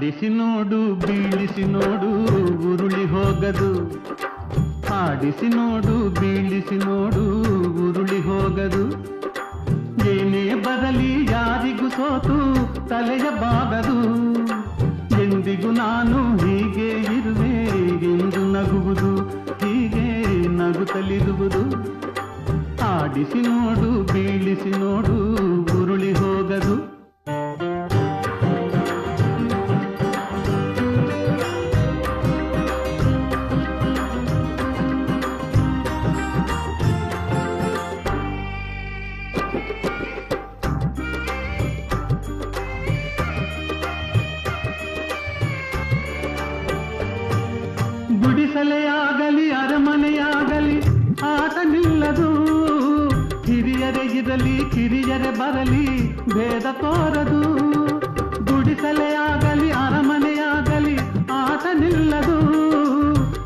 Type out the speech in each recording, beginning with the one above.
ಆಡಿಸಿ ನೋಡು ಬೀಳಿಸಿ ನೋಡು ಉರುಳಿ ಹೋಗದು. ಆಡಿಸಿ ನೋಡು ಬೀಳಿಸಿ ನೋಡು ಉರುಳಿ ಹೋಗದು. ಏನೇ ಬರಲಿ ಯಾರಿಗೂ ಸೋತು ತಲೆಯ ಬಾಗದು. ಎಂದಿಗೂ ನಾನು ಹೀಗೆ ಇರುವೆ ಎಂದು ನಗುವುದು, ಹೀಗೆ ನಗುತ್ತಲಿರುವುದು. ಆಡಿಸಿ ನೋಡು ಬೀಳಿಸಿ ನೋಡು ಉರುಳಿ ಹೋಗದು. ಗುಡಿಸಲೆಯಾಗಲಿ ಅರಮನೆಯಾಗಲಿ ಆಟ ನಿಲ್ಲದು. ಹಿರಿಯರೇ ಇರಲಿ ಕಿರಿಯರೇ ಬರಲಿ ಭೇದ ತೋರದು. ಗುಡಿಸಲೆಯಾಗಲಿ ಅರಮನೆಯಾಗಲಿ ಆಟ ನಿಲ್ಲದು.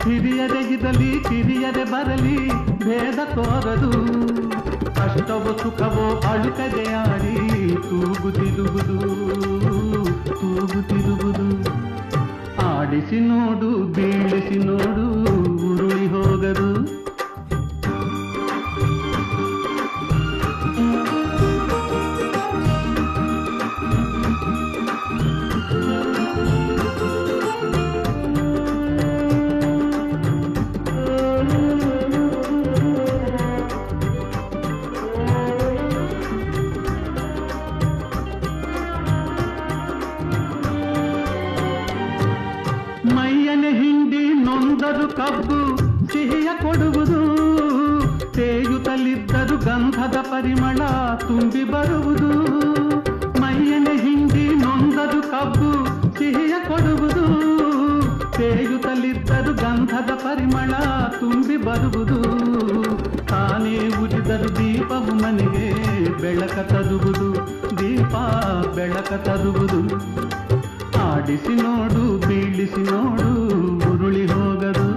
ಹಿರಿಯರೇ ಇರಲಿ ಕಿರಿಯರೇ ಬರಲಿ ಭೇದ ತೋರದು. ಕಷ್ಟವೋ ಸುಖವೋ ಅಳುಕದೆ ಆಡಿ ತೂಗುತ್ತಿರುವುದು, ತೂಗುತ್ತಿರುವುದು. ಆಡಿಸಿ ನೋಡು ಬೀಳಿಸಿ ನೋಡು ಉರುಳಿ ಹೋಗದು. ಮೈಯನೆ ಹಿಂಡಿ ನೊಂದರು ಕಬ್ಬು ಸಿಹಿಯ ಕೊಡುವುದು. ತೇಯುತ್ತಲಿದ್ದರು ಗಂಧದ ಪರಿಮಳ ತುಂಬಿ ಬರುವುದು. ಮೈಯನೆ ಹಿಂಡಿ ನೊಂದರು ಕಬ್ಬು ಸಿಹಿಯ ಕೊಡುವುದು. ತೇಯುತ್ತಲಿದ್ದರು ಗಂಧದ ಪರಿಮಳ ತುಂಬಿ ಬರುವುದು. ತಾನೇ ಉರಿದರು ದೀಪವು ಮನೆಗೆ ಬೆಳಕ ತರುವುದು, ದೀಪ ಬೆಳಕ ತರುವುದು. ಆಡಿಸಿ ನೋಡು ಬೀಳಿಸಿ ನೋಡು ಉರುಳಿ ಹೋಗದು.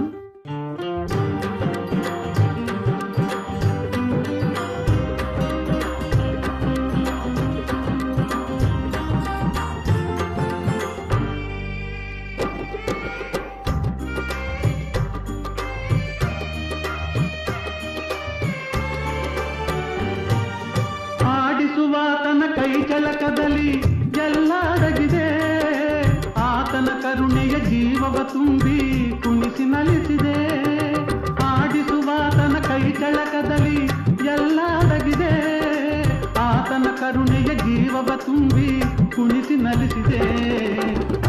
ಆಡಿಸುವಾತನ ಕೈ ಚಳಕದಲ್ಲಿ ಎಲ್ಲ ಅಡಗಿದೆ. ಆತನ ಕರುಣೆಯ ಜೀವವ ತುಂಬಿ ಕುಣಿಸಿ ನಲಿಸಿದೆ. ಆಡಿಸುವಾತನ ಕೈ ಚಳಕದಲ್ಲಿ ಎಲ್ಲ ಅಡಗಿದೆ. ಆತನ ಕರುಣೆಯ ಜೀವವ ತುಂಬಿ ಕುಣಿಸಿ ನಲಿಸಿದೆ.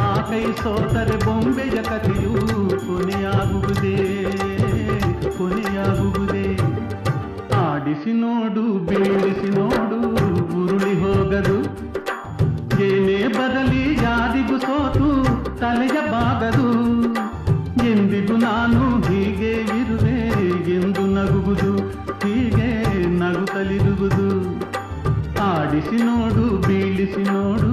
ಆ ಕೈ ಸೋತರೆ ಬೊಂಬೆಯ ಕಥೆಯು ಕೊನೆಯಾಗುವುದೇ, ಕೊನೆಯಾಗುವುದೇ. ಆಡಿಸಿ ನೋಡು ಬೀಳಿಸಿ ನೋಡು ಉರುಳಿ ಹೋಗದು. ಏನೇ ಬರಲಿ ಯಾರಿಗೂ ಸೋತು ತಲೆಯ ಬಾಗದು. ಎಂದಿಗೂ ನಾನು ಹೀಗೆ ಇರುವೆ ಎಂದು ನಗುವುದು, ಹೀಗೆ ನಗುತ್ತಲಿರುವುದು. ಆಡಿಸಿ ನೋಡು ಬೀಳಿಸಿ ನೋಡು